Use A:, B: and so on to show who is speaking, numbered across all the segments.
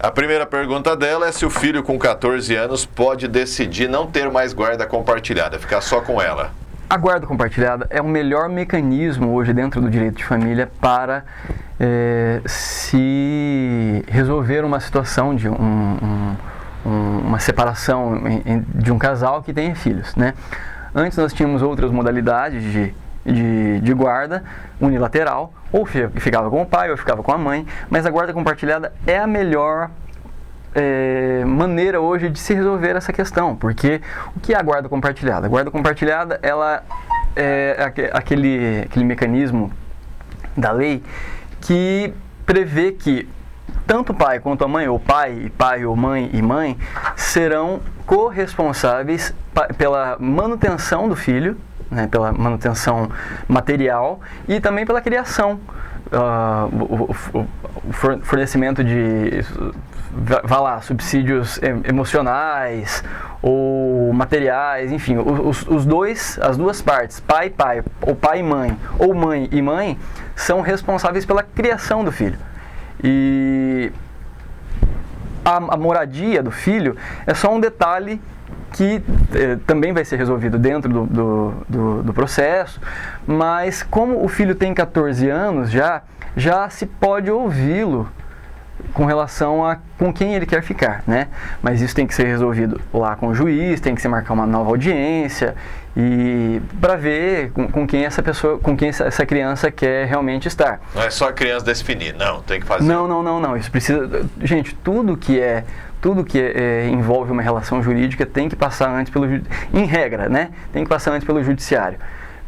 A: A primeira pergunta dela é se o filho com 14 anos pode decidir não ter mais guarda compartilhada, ficar só com ela.
B: A guarda compartilhada é o melhor mecanismo hoje dentro do direito de família para se resolver uma situação de uma separação de um casal que tenha filhos, né? Antes nós tínhamos outras modalidades de guarda unilateral, ou ficava com o pai ou ficava com a mãe, mas a guarda compartilhada é a melhor maneira hoje de se resolver essa questão, porque o que é a guarda compartilhada? A guarda compartilhada ela é aquele mecanismo da lei que prevê que tanto o pai quanto a mãe, ou pai, ou mãe e mãe, serão corresponsáveis pela manutenção do filho, né, pela manutenção material e também pela criação, o fornecimento de, subsídios emocionais ou materiais, enfim, as duas partes, pai, ou pai e mãe, ou mãe e mãe, são responsáveis pela criação do filho. E a moradia do filho é só um detalhe que também vai ser resolvido dentro do processo, mas como o filho tem 14 anos, já se pode ouvi-lo com relação a com quem ele quer ficar, né? Mas isso tem que ser resolvido lá com o juiz, tem que se marcar uma nova audiência e para ver com quem essa criança quer realmente estar.
A: Não é só a criança definir, não, tem que fazer.
B: Não, isso precisa, gente, tudo que envolve uma relação jurídica tem que passar antes em regra, né? Tem que passar antes pelo judiciário,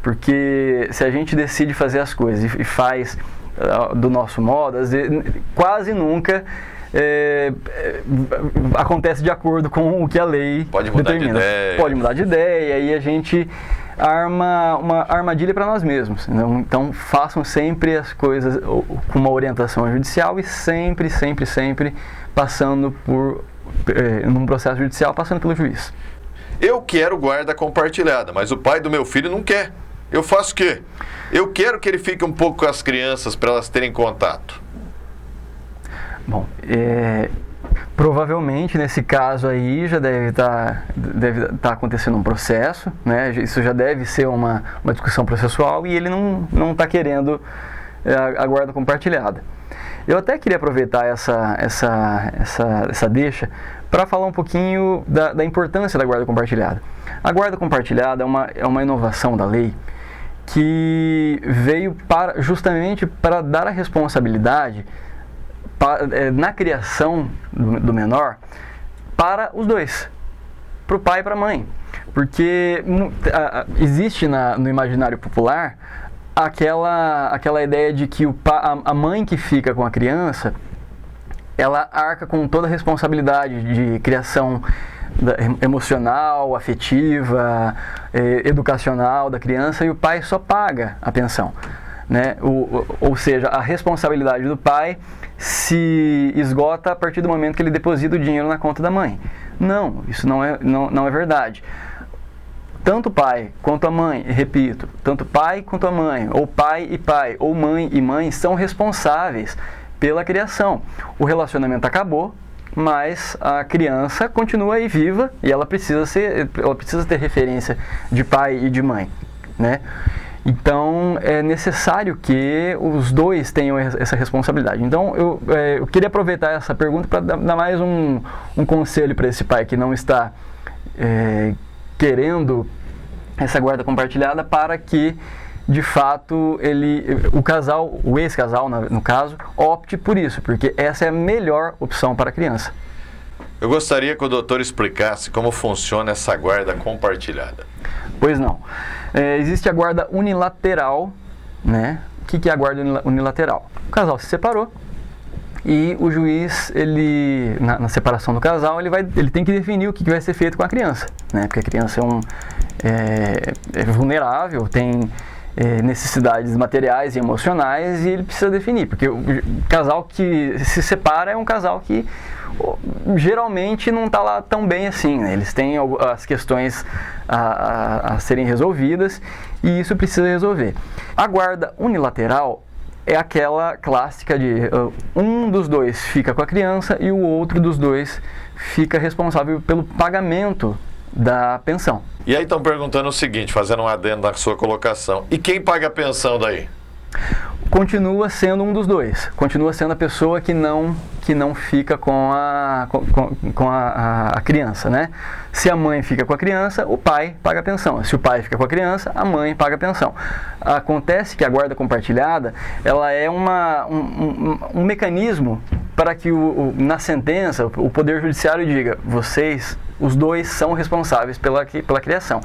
B: porque se a gente decide fazer as coisas e faz do nosso modo, às vezes, quase nunca acontece de acordo com o que a lei determina. Pode mudar de ideia, e aí a gente arma uma armadilha para nós mesmos. Então façam sempre as coisas com uma orientação judicial e sempre passando por num processo judicial, passando pelo juiz.
A: Eu quero guarda compartilhada, mas o pai do meu filho não quer. Eu faço o quê? Eu quero que ele fique um pouco com as crianças para elas terem contato.
B: Bom, provavelmente nesse caso aí já deve estar acontecendo um processo, né? Isso já deve ser uma discussão processual e ele não está querendo a guarda compartilhada. Eu até queria aproveitar essa deixa para falar um pouquinho da importância da guarda compartilhada. A guarda compartilhada é uma inovação da lei que veio justamente para dar a responsabilidade na criação do menor para os dois, para o pai e para a mãe. Porque existe no imaginário popular aquela ideia de que a mãe que fica com a criança, ela arca com toda a responsabilidade de criação emocional, afetiva, educacional da criança, e o pai só paga a pensão, né? Ou seja, a responsabilidade do pai se esgota a partir do momento que ele deposita o dinheiro na conta da mãe. Não, isso não é verdade. Tanto o pai quanto a mãe, repito, tanto pai quanto a mãe, ou pai e pai, ou mãe e mãe, são responsáveis pela criação. O relacionamento acabou, mas a criança continua aí viva e ela precisa ter referência de pai e de mãe, né? Então é necessário que os dois tenham essa responsabilidade. Então eu queria aproveitar essa pergunta para dar mais um conselho para esse pai que não está querendo essa guarda compartilhada, para que de fato o ex-casal no caso, opte por isso, porque essa é a melhor opção para a criança.
A: Eu gostaria que o doutor explicasse como funciona essa guarda compartilhada.
B: Pois não. Existe a guarda unilateral, né? O que é a guarda unilateral? O casal se separou e o juiz, na separação do casal, ele tem que definir o que vai ser feito com a criança, né? Porque a criança é vulnerável, tem necessidades materiais e emocionais, e ele precisa definir, porque o casal que se separa é um casal que geralmente não está lá tão bem assim, né? Eles têm as questões a serem resolvidas e isso precisa resolver. A guarda unilateral é aquela clássica de um dos dois fica com a criança e o outro dos dois fica responsável pelo pagamento da pensão.
A: E aí estão perguntando o seguinte, fazendo um adendo na sua colocação, e quem paga a pensão daí?
B: Continua sendo um dos dois, continua sendo a pessoa que não fica com a criança, né? Se a mãe fica com a criança, o pai paga a pensão. Se o pai fica com a criança, a mãe paga a pensão. Acontece que a guarda compartilhada, ela é um mecanismo para que na sentença o Poder Judiciário diga, vocês, os dois, são responsáveis pela criação.